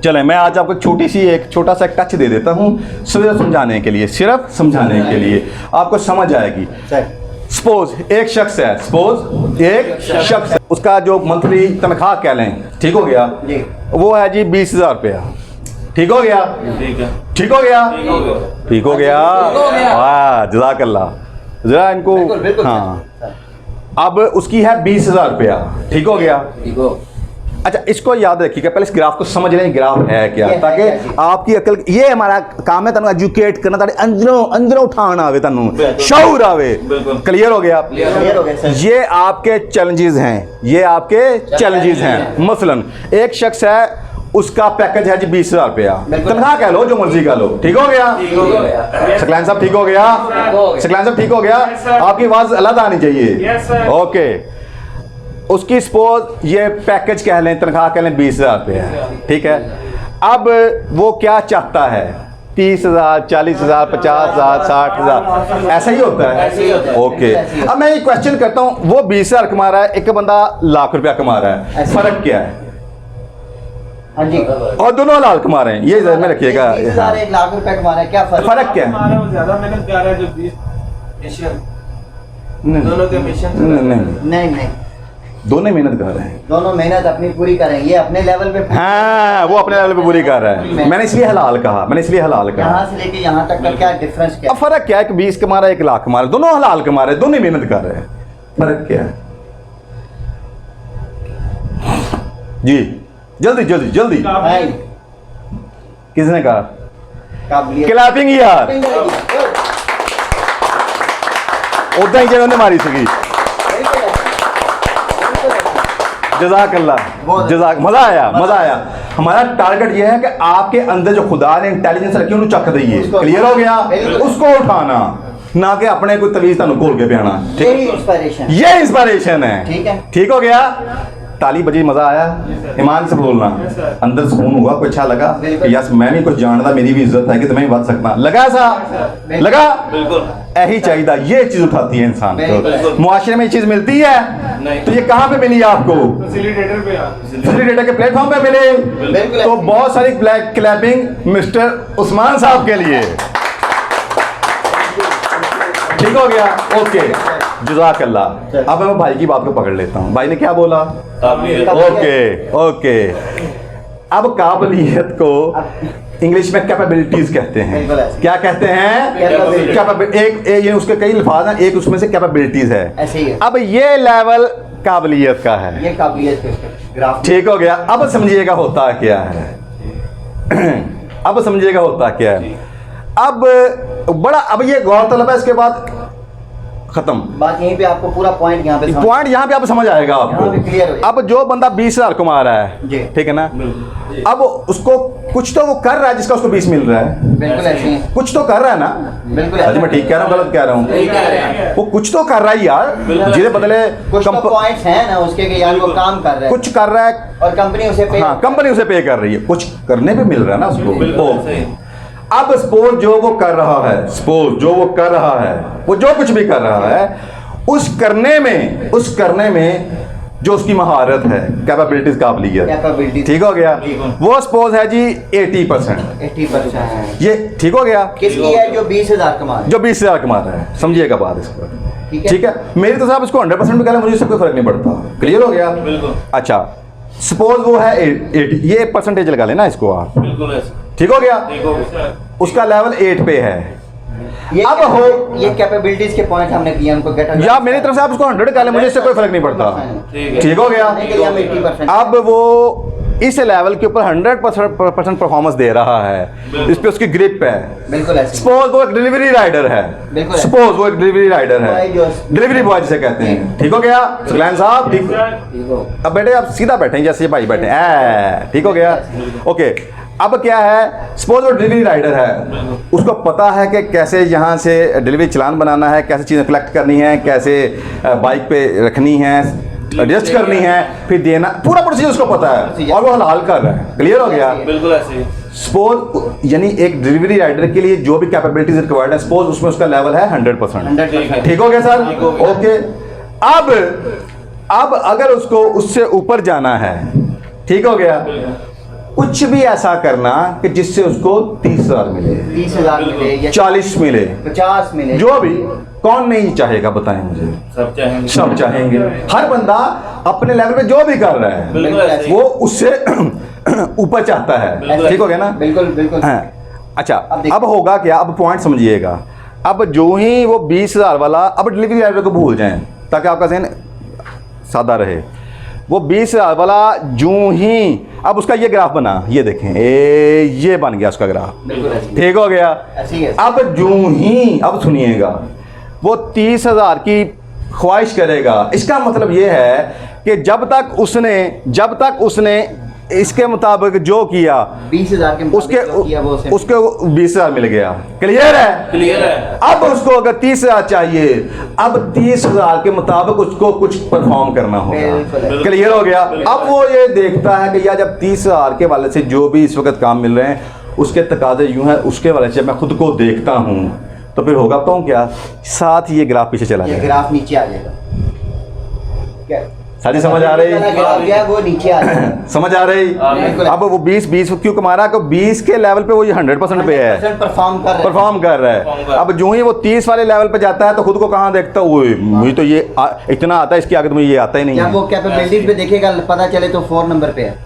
चलें, मैं आज आपको एक छोटा सा टच दे देता हूँ सिर्फ समझाने के लिए, सिर्फ समझाने के लिए, आपको समझ आएगी। सपोज एक शख्स है, उसका जो मंथली तनख्वाह कह लें, ठीक हो गया, वो है जी 20,000 रुपया। ठीक हो गया, ठीक हो गया, ठीक हो गया, वाह जज़ाकल्लाह। जरा इनको, हाँ, अब उसकी है 20,000 रुपया। ठीक हो गया। अच्छा, इसको याद रखिएगा, पहले इस ग्राफ को समझ लें, ग्राफ है क्या, ताकि आपकी अकल, ये हमारा काम है, तुम एजुकेट करना, ताकि अंदरों उठाना आवे, तुम शऊर आवे। क्लियर हो गया? ये आपके चैलेंजेस हैं, ये आपके चैलेंजेस हैं। मसलन एक शख्स है, उसका पैकेज है जी 20,000 रुपया, तनख्वाह कह लो, जो मर्जी कह लो। ठीक हो गया? सकलैन साहब ठीक हो गया? सकलैन साहब ठीक हो गया? आपकी आवाज अलग आनी चाहिए। ओके, उसकी सपोज ये पैकेज कह लें, तनख्वाह कह लें 20,000 रुपया, ठीक है। अब वो क्या चाहता है? 30,000, 40,000, 50,000, 60,000, ऐसा ही होता है। ओके, अब मैं ये क्वेश्चन करता हूँ, वो 20,000 कमा रहा है, एक बंदा लाख रुपया कमा रहा है, फर्क क्या है? हाँ जी, और दोनों लाख कमा रहे हैं, ये ध्यान में रखिएगा। 1 लाख रुपया कमा रहा है, क्या फर्क क्या है? ज्यादा मेहनत कर रहा है, जो 20 दोनों के मिशन नहीं, दोनों मेहनत कर रहे हैं, दोनों मेहनत अपनी पूरी करें, ये अपने लेवल पे, हाँ, वो अपने लेवल पे पूरी कर रहा है। मैंने इसलिए हलाल कहा, यहाँ से लेके यहाँ तक का क्या डिफरेंस, क्या अब फर्क क्या है? 20 कमा रहा है, 1 लाख कमा रहा है, दोनों हलाल कमा रहे हैं, दोनों मेहनत कर रहे हैं, फर्क क्या है? जी जल्दी जल्दी जल्दी, किसने कहा? क्लैपिंग यार, उदा ही जिन्होंने मारी सकी। जज़ाकल्लाह, जज़ाक, मजा आया। हमारा टारगेट यह है कि आपके अंदर जो खुदा ने इंटेलिजेंस रखी उन्हें चक दईए। क्लियर हो गया? उसको उठाना, ना कि अपने कोई तवीज तुम खोल के पियाना। ये इंस्पिरेशन है। ठीक हो गया? ताली बजी, मजा आया? ईमान से बोलना, अंदर सुकून हुआ, कुछ अच्छा लगा कि यस मैं भी कुछ जानता, मेरी भी इज्जत है कि तुम्हें बच सकता। लगा ऐसा? लगा? बिल्कुल यही चाहिए, ये चीज उठाती है इंसान को। मुआशरे में ये चीज मिलती है, तो ये कहाँ पे मिली आपको? फैसिलिटेटर के प्लेटफॉर्म पे मिले। तो बहुत सारी क्लैपिंग मिस्टर उस्मान साहब के लिए। ठीक हो गया? ओके, जज़ाकल्लाह। अब मैं भाई की बात को पकड़ लेता हूँ। भाई ने क्या बोला? ओके, अब काबिलियत को इंग्लिश में कैपेबिलिटीज कहते हैं। क्या कहते हैं? एक ये उसके कई अल्फाज हैं, एक उसमें से कैपेबिलिटीज है। अब ये लेवल काबिलियत का है, ये काबिलियत। ठीक हो गया? अब समझिएगा होता क्या है। अब समझिएगा होता क्या है। अब ये गौरतलब है, इसके बाद खत्म बात। यहीं पे आपको पूरा पॉइंट यहाँ पे आप समझ आएगा आपको। अब जो बंदा 20,000 कमा रहा है, ठीक है ना, अब उसको कुछ तो वो कर रहा है जिसका उसको 20 मिल रहा है। बिल्कुल ऐसे ही कुछ तो कर रहा है ना? बिल्कुल। आज मैं ठीक कह रहा हूँ, गलत कह रहा हूँ? वो कुछ तो कर रहा है यार, जिसके बदले कुछ तो पॉइंट्स हैं ना उसके कि यार वो काम कर रहा है, कुछ कर रहा है और कंपनी उसे पे, हाँ, कंपनी उसे पे कर रही है, कुछ करने पे मिल रहा है ना उसको। अब सपोज जो वो कर रहा है, वो जो कुछ भी कर रहा है, उस करने में जो उसकी महारत है, कैपेबिलिटीज, काबिलियत, ठीक हो गया? वो सपोज है जी 80%। ये ठीक हो गया? किसकी है? जो 20,000 कमा रहा है। समझिएगा बात इसको, ठीक है? मेरी तो साहब इसको 100% भी कह, मुझे इससे कोई फर्क नहीं पड़ता। क्लियर हो गया? अच्छा, सपोज वो है 80, ये परसेंटेज लगा लेना इसको आप। ठीक हो गया? उसका लेवल 8 पे है। अब ये कैपेबिलिटीज के पॉइंट हमने किए, उनको गेट या मेरी तरफ से आप उसको 100 कर ले, मुझे इससे कोई फर्क नहीं पड़ता। ठीक हो गया? अब वो इस लेवल के ऊपर 100% परफॉर्मेंस दे रहा है, इस पे उसकी ग्रिप है। बिल्कुल। सपोज वो एक डिलीवरी राइडर है, डिलीवरी बॉय जिसे कहते हैं। ठीक हो गया? सकलैन साहब ठीक? अब बेटे आप सीधा बैठे जैसे भाई बैठे, ठीक हो गया? ओके, अब क्या है? सपोज वो डिलीवरी राइडर है, उसको पता है कि कैसे यहाँ से डिलीवरी चलान बनाना है, कैसे चीज़ें कलेक्ट करनी है, कैसे बाइक पे रखनी है, एडजस्ट करनी है, फिर देना, पूरा प्रोसीजर उसको पता है, और वो हलाल कर रहा है। क्लियर हो गया? बिल्कुल ऐसे। सपोज यानी एक डिलीवरी राइडर के लिए जो भी कैपेबिलिटीज रिक्वायर्ड है, सपोज उसमें उसका लेवल है 100%। ठीक हो गया सर? ओके, अब अगर उसको उससे ऊपर जाना है, ठीक हो गया, कुछ भी ऐसा करना कि जिससे उसको 30,000 मिले, 30,000 मिले या 40 मिले, 50 मिले, जो भी, कौन नहीं चाहेगा बताएं मुझे? सब चाहेंगे, सब चाहेंगे। हर बंदा अपने लेवल पे जो भी कर रहा है बिल्कुल ऐसे ही। वो उससे ऊपर चाहता है, बिल्कुल। ठीक हो गया ना? बिल्कुल बिल्कुल। हाँ। अच्छा, देखिए। अब होगा क्या, अब पॉइंट समझिएगा। अब जो ही वो 20,000 वाला, अब डिलीवरी ड्राइवर को भूल जाएं ताकि आपका ज़हन सादा रहे। वो 20,000 वाला जो ही, अब उसका ये ग्राफ बना, ये देखें, ये बन गया उसका ग्राफ, बिल्कुल ऐसे ही। ठीक हो गया। ऐसे ही है। अब जो ही, अब सुनिएगा, वो 30,000 की ख्वाहिश करेगा। इसका मतलब ये है कि जब तक उसने इसके मुताबिक जो किया, 20,000 के मुताबिक जो किया वो उसे उसके 20,000 मिल गया। क्लियर है? क्लियर है। अब उसको अगर 30,000 चाहिए, अब 30,000 के मुताबिक उसको कुछ परफॉर्म करना बिल्कुल। होगा। क्लियर हो गया? अब वो ये देखता है कि यार जब 30,000 के वाले से जो भी इस वक्त काम मिल रहे हैं उसके तकाजे यूं है, उसके वाले से मैं खुद को देखता हूं, तो फिर होगा तो क्या, साथ ही ये ग्राफ पीछे चला ये जाएगा। ग्राफ नीचे आ जाएगा। क्या सारी समझ आ रही? ग्राफ गया वो नीचे आ जाएगा। समझ आ रही? बिल्कुल। अब वो 20 क्यों कमा रहा है? कि 20 के लेवल पे वो ये 100% पे है, 100% परफॉर्म कर रहा है। परफॉर्म कर रहा है। अब जो ही वो 30 वाले लेवल पे जाता है तो खुद को कहाँ देखता है, ओए मुझे तो ये इतना आता है, इसके आगे तो मुझे ये आता ही नहीं जब वो है। कैपेबिलिटीज पे देखेगा पता चले तो 4 नंबर पे है।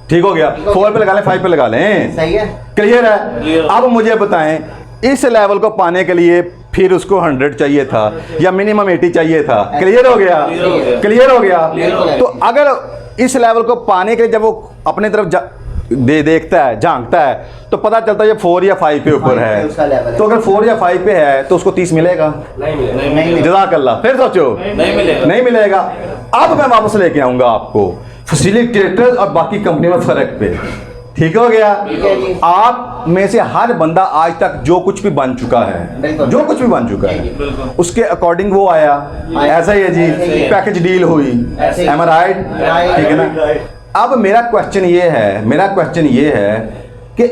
ठीक हो गया? 4 पे लगा लें, 5 पे लगा लें। सही है। क्लियर है? Clear। अब मुझे बताएं, इस लेवल को पाने के लिए फिर उसको 100 चाहिए था या मिनिमम 80 चाहिए था। क्लियर हो गया? Clear हो गया। क्लियर हो गया? Clear हो गया। तो अगर इस लेवल को पाने के लिए जब वो अपने तरफ देखता है, झांकता है, तो पता चलता है ये 4 या 5 पे ऊपर 5 पे उसका level है। है। तो अगर 4 या 5 पे है तो उसको 30 मिलेगा? नहीं मिलेगा, नहीं जज़ाकल्लाह। फिर सोचो, नहीं मिलेगा। नहीं मिलेगा। अब मैं वापस लेके आऊंगा आपको फैसिलिटेटर्स और बाकी कंपनियों में फर्क पे। ठीक हो गया? ठीक है जी। आप में से हर बंदा आज तक जो कुछ भी बन चुका है, बिल्कुल। जो कुछ भी बन चुका जी, है, जी, बिल्कुल। उसके अकॉर्डिंग वो आया। ऐसा ही है जी, ऐसे ही है। पैकेज डील हुई। ऐसे ही। Am I right? Right। ठीक है ना? अब मेरा क्वेश्चन ये है कि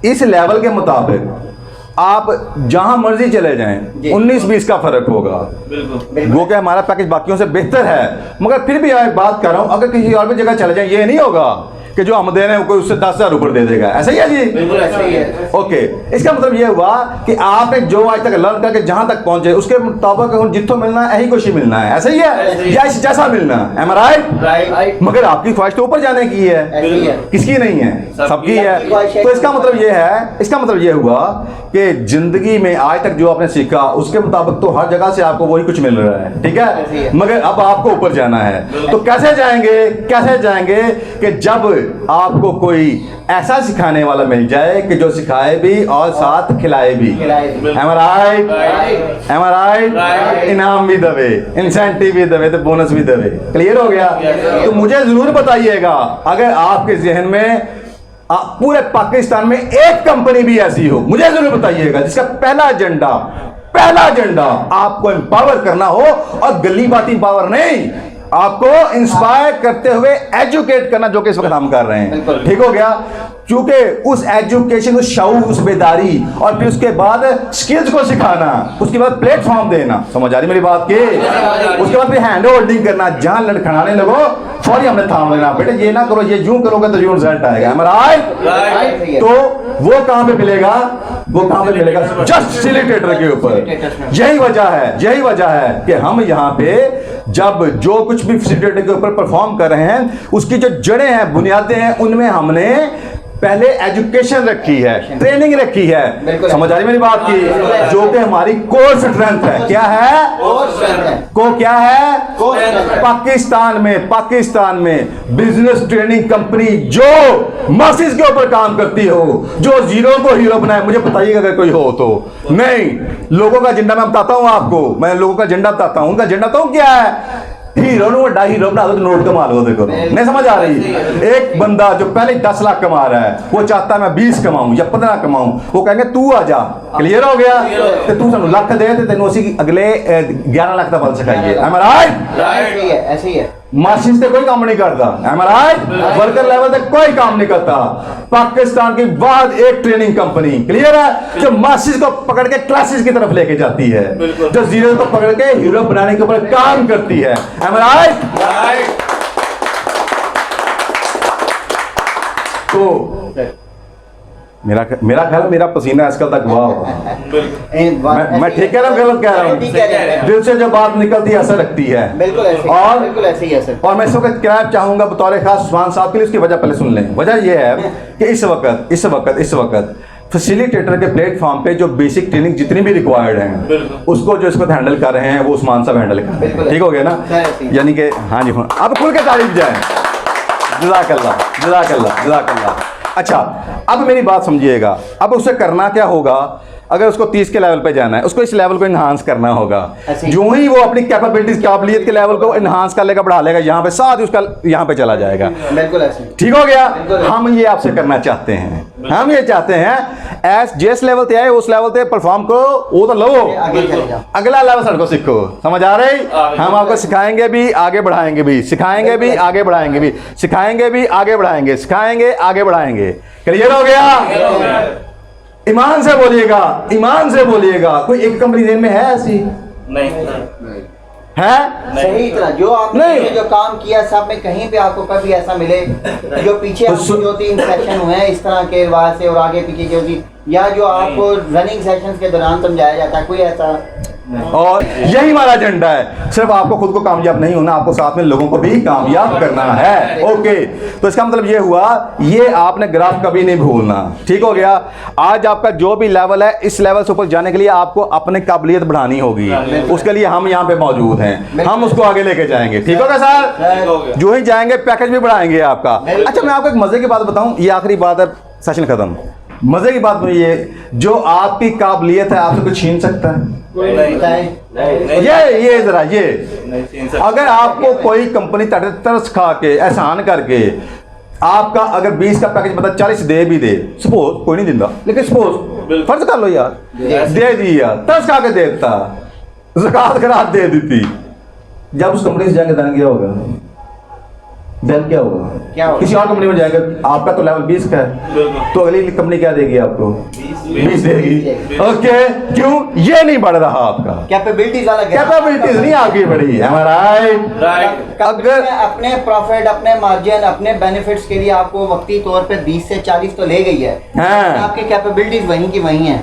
इस लेवल के मुताबिक आप जहां मर्जी चले जाएं, जी। 19-20 का फर्क होगा। बिल्कुल। वो क्या हमारा पैकेज बाकियों से बेहतर है, मगर फिर भी एक बात कर रहा हूं, अगर किसी और भी जगह चले जाए ये नहीं होगा कि जो हम दे रहे हैं कोई उससे 10,000 ऊपर दे देगा। ऐसा ही है जी? बिल्कुल ऐसा ही है। ओके, इसका मतलब ये हुआ कि आपने जो आज तक लर्न करके जहां तक पहुंचे उसके मुताबिक जितो मिलना है यही कुछ ही मिलना है। ऐसा ही ऐसे है ही या इस जैसा मिलना है? Am I right? राइट। मगर आपकी ख्वाहिश तो ऊपर जाने की है, ऐसे ही है। किसकी नहीं है? सबकी है। सबकी ख्वाहिश है। तो इसका मतलब ये हुआ कि जिंदगी में आज तक जो आपने सीखा उसके मुताबिक तो हर जगह से आपको वही कुछ मिल रहा है, ठीक ऐसे ही है? है। मगर अब आपको ऊपर जाना है। तो कैसे जाएंगे कि जब आपको कोई ऐसा सिखाने वाला मिल जाए कि जो सिखाए भी और साथ खिलाए भी। खिलाए भी। Am I right? Right। Am I right? Right। इनाम भी दबे, इंसेंटिव भी दबे, तो बोनस भी दबे। क्लियर हो गया? Yes। तो मुझे जरूर बताइएगा अगर आपके जहन में पूरे पाकिस्तान में एक कंपनी भी ऐसी हो, मुझे जरूर बताइएगा जिसका पहला एजेंडा आपको एम्पावर करना हो, और गली बाती पावर नहीं, आपको इंस्पायर करते हुए एजुकेट करना, जो कि इस वक्त हम कर रहे हैं। बिल्कुल। ठीक हो गया? क्योंकि उस एजुकेशन, उस शऊर, उस बेदारी, और फिर उसके बाद स्किल्स को सिखाना, उसके बाद प्लेटफॉर्म देना। समझ आ रही मेरी बात की? उसके बाद फिर हैंड होल्डिंग करना, जहां लड़खड़ाने लगो फौरी हमने थाम लेना, बेटे ये ना करो, ये यूं करोगे तो यूं रिजल्ट आएगा। हमारा Right। तो वो कहां पे मिलेगा? जस्ट फैसिलिटेटर के ऊपर। यही वजह है कि हम यहाँ पे जब जो कुछ भी फैसिलिटेटर के ऊपर परफॉर्म कर रहे हैं, उसकी जो जड़ें हैं, बुनियादें हैं, उनमें हमने पहले एजुकेशन रखी है, ट्रेनिंग रखी है। बिल्कुल। समझ आ रही मेरी बात की? जो कि हमारी कोर स्ट्रेंथ है। क्या है? क्या है? पाकिस्तान में बिजनेस ट्रेनिंग कंपनी जो मसीज के ऊपर काम करती हो, जो जीरो को हीरो बनाए, मुझे बताइएगा अगर कोई हो तो। नहीं, लोगों का एजेंडा मैं बताता हूं आपको, मैं लोगों का एजेंडा बताता हूं। उनका एजेंडा तो क्या है? हीरो नु बड़ा हीरो बना दो, नोट कमा लो। देखो, नहीं समझ आ रही? एक बंदा जो पहले 10 लाख कमा रहा है, वो चाहता है मैं 20 कमाऊं या 15 कमाऊं। वो कहेंगे तू आ जा। क्लियर हो गया? तो तू सानू लाख दे ते तेन उसी अगले 11 लाख का बल सिखाइए। Am I right? ऐसे ही है। मार्जिन से कोई काम नहीं करता। Am I right? Worker level तक कोई काम नहीं करता। पाकिस्तान की बाद एक ट्रेनिंग कंपनी, क्लियर है, जो मार्जिन को पकड़ के क्लासेस की तरफ लेके जाती है, जो जीरो को पकड़ के हीरो बनाने के ऊपर काम करती है। Am I right? तो मेरा ख्याल मेरा पसीना आजकल तक हुआ होगा। मैं ठीक कह रहा हूँ गलत कह रहा ठीक कह रहे हैं। हूँ? दिल से जो बात निकलती है ऐसा लगती है। बिल्कुल ऐसे और बिल्कुल ऐसे ही है सर। और मैं इस वक्त क्या चाहूंगा बतौर खास उस्मान साहब के लिए, उसकी वजह पहले सुन लें। वजह यह है कि इस वक्त फैसिलिटेटर के प्लेटफॉर्म पे जो बेसिक ट्रेनिंग जितनी भी रिक्वायर्ड है उसको जो इसको हैंडल कर रहे हैं वो उस्मान साहब हैंडल कर रहे हैं। ठीक हो गया ना? यानी कि हाँ जी, अब खुल के तारीफ जाए। जज़ाकल्लाह जज़ाकल्लाह जज़ाकल्लाह। अच्छा, अब मेरी बात समझिएगा। अब उसे करना क्या होगा? अगर उसको 30 के लेवल पे जाना है, उसको इस लेवल को इन्हांस करना होगा। जो ही वो अपनी कैपेबिलिटीज काबिलियत के लेवल को इन्हांस कर लेगा, बढ़ा लेगा, यहाँ पे साथ ही उसका यहाँ पे चला जाएगा। बिल्कुल ऐसे। ठीक हो गया? हम ये आपसे करना चाहते हैं। हम ये चाहते हैं जिस लेवल पे आए उस लेवल पे परफॉर्म करो, वो तो लो, आगे चले जाओ। अगला लेवल सर को सीखो। समझ आ रही? हम आपको सिखाएंगे भी, आगे बढ़ाएंगे भी, सिखाएंगे भी, आगे बढ़ाएंगे भी, सिखाएंगे भी, आगे बढ़ाएंगे, सिखाएंगे, आगे बढ़ाएंगे। क्लियर हो गया? ईमान से बोलिएगा, ईमान से बोलिएगा। कोई एक कंपनी जेन में है ऐसी? नहीं है? सही तरह जो आपने नहीं। जो काम किया सब में कहीं पे आपको कभी ऐसा मिले जो पीछे तो आपको जो 3 सेशन हुए हैं इस तरह के वहां से और आगे पीछे जो भी, या जो आपको रनिंग सेशंस के दौरान समझाया जाता है, कोई ऐसा? और यही हमारा एजेंडा है। सिर्फ आपको खुद को कामयाब नहीं होना, आपको साथ में लोगों को भी कामयाब करना है। ओके, तो इसका मतलब ये हुआ, ये आपने ग्राफ कभी नहीं भूलना। ठीक हो गया? आज आपका जो भी लेवल है, इस लेवल से ऊपर जाने के लिए आपको अपनी काबिलियत बढ़ानी होगी। उसके लिए हम यहाँ पे मौजूद हैं, हम उसको आगे लेके जाएंगे। ठीक होगा सर? जो ही जाएंगे पैकेज भी बढ़ाएंगे आपका। अच्छा, मैं आपको एक मजे की बात बताऊं, ये आखिरी बात है, सेशन खत्म। मजे की बात ये, जो आपकी काबिलियत है आपसे कुछ छीन सकता है? ये जरा ये, अगर आपको कोई कंपनी तरस खा के एहसान करके आपका अगर 20 का पैकेज मतलब 40 दे भी दे, सपोज कोई नहीं दिंदा, लेकिन सपोज फर्ज कर लो यार, दे दी यार, तरस खा के देता, ज़कात खराब दे देती, जब उस कंपनी से जाएंगे देन क्या होगा? देन क्या होगा? किसी और कंपनी में जाएंगे, आपका तो लेवल 20 का है, तो अगली कंपनी क्या देगी आपको? 20 देगी। ओके, क्यों? ये नहीं बढ़ रहा आपका कैपेबिलिटीज वाला कैपेबिलिटीज नहीं आगे बढ़ी है। हमारा अगर अपने प्रॉफिट, अपने मार्जिन, अपने बेनिफिट्स के लिए आपको वक्ती तौर पे 20 से 40 तो ले गई है, आपकी कैपेबिलिटीज वहीं की वहीं है।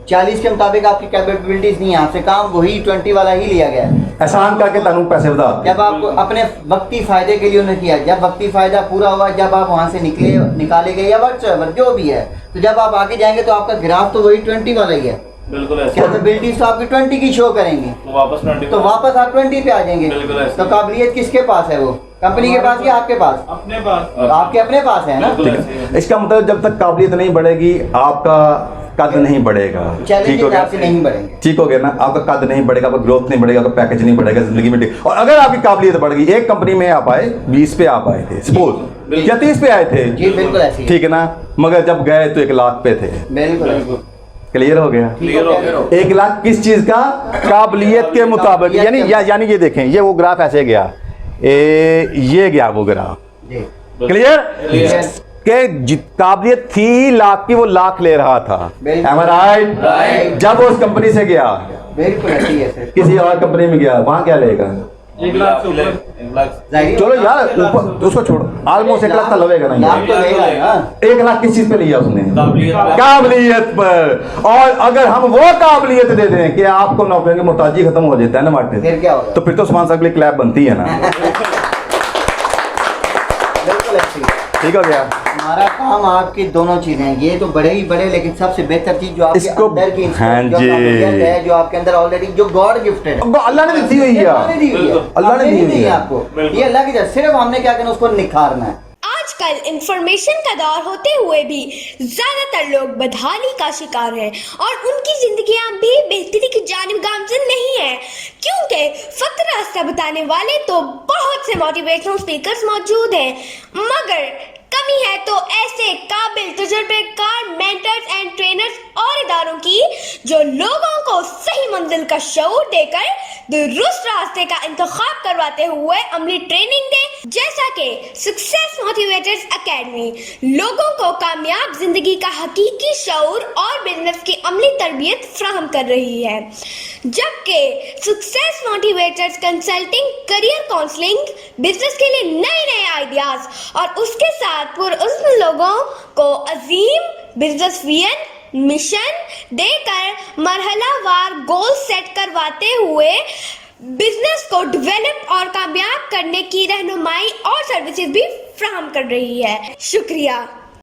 40 के मुताबिक आपकी कैपेबिलिटीज नहीं है, आपसे काम वही 20 वाला ही लिया गया है। एहसान करके तानू पैसे बता, जब आपको अपने वक्ती फायदे के लिए उन्होंने किया, जब वक्ती फायदा पूरा हुआ, जब आप वहां से निकाले गए या व्हाट्सएवर जो भी है, तो जब आप आगे जाएंगे तो आपका ग्राफ तो वही 20 वाला ही है। कैपेबिलिटीज तो आपकी 20 की शो करेंगे, तो वापस आप 20 पे आ जाएंगे। तो काबिलियत किसके पास है? वो कंपनी के पास या आपके पास? अपने पास। आपके अपने पास है ना। इसका मतलब जब तक काबिलियत नहीं बढ़ेगी आपका कद नहीं बढ़ेगा। ठीक हो गया? नहीं बढ़ेंगे। ठीक हो गया ना? आपका कद नहीं बढ़ेगा, आपका ग्रोथ नहीं बढ़ेगा, आपका पैकेज नहीं बढ़ेगा जिंदगी में। और अगर आपकी काबिलियत बढ़ गई, एक कंपनी में आप आए 20 पे आप आए थे सपोज, या 30 पे आए थे, जी बिल्कुल ऐसे ही। ठीक है ना? मगर जब गए तो 1 लाख पे थे। बिल्कुल क्लियर हो गया? 1 लाख किस चीज का? काबिलियत के मुताबिक। यानी ये देखें, ये वो ग्राफ ऐसे गया, ये गया वो ग्राफ। क्लियर? के काबिलियत थी लाख की, वो लाख ले रहा था। Am I right? जब वो उस कंपनी से गया, बिल्कुल ऐसे ही है सर। किसी और कंपनी में गया, वहां क्या लेगा? 1 लाख। चलो यार, ऊपर उसको छोड़ो, ऑलमोस्ट 1 लाख का लगेगा नहीं। लाख तो लेगा ना। 1 लाख किस चीज पे लिया उसने? काबिलियत पर। और अगर हम वो काबिलियत दे दें कि आपको नौकरी की मोहताजी खत्म हो जाता है ना मार्टे, फिर क्या होगा? तो फिर तो उस्मान साहब के लिए क्लैप बनती है ना। बिल्कुल ऐसे ही। ठीक हो गया? हमारा काम आपकी दोनों चीजें हैं, ये तो बड़े ही बड़े, लेकिन सबसे बेहतर चीज जो आपके इसको- अंदर की हाँ जो जी। काबिलियत है, जो आपके अंदर ऑलरेडी जो गॉड गिफ्टेड है, अल्लाह ने दी हुई है। अल्लाह ने दी हुई है। अल्लाह ने हमने दी नहीं हुई है आपको, ये अल्लाह की तरफ, सिर्फ हमने क्या करना, उसको निखारना है। आजकल इंफॉर्मेशन का दौर होते हुए भी ज्यादातर लोग बदहाली का शिकार हैं और उनकी जिंदगियां भी बेहतरी की जानिब गामजन नहीं है, क्योंकि फक्त रास्ता बताने वाले तो बहुत से मोटिवेशनल स्पीकर्स मौजूद हैं, मगर कमी है तो ऐसे काबिल तजुर्बेकार मेंटर्स एंड ट्रेनर्स और इदारों इदारों की जो लोगों को सही मंजिल का शऊर देकर दुरुस्त रास्ते का इंतखाब करवाते हुए अमली ट्रेनिंग दे, जैसा कि सक्सेस मोटिवेटर्स एकेडमी लोगों को कामयाब जिंदगी का हकीकी शऊर और बिजनेस की अमली तरबियत फ्राहम कर रही है। जबकि success motivators consulting, career counselling, business के लिए नए नए आइडियाज और उसके साथ पुरअज़्म लोगों को अजीम बिजनेस मिशन देकर मरहलावार गोल सेट करवाते हुए बिजनेस को डेवलप और कामयाब करने की रहनुमाई और सर्विसेज भी फ्राहम कर रही है। शुक्रिया।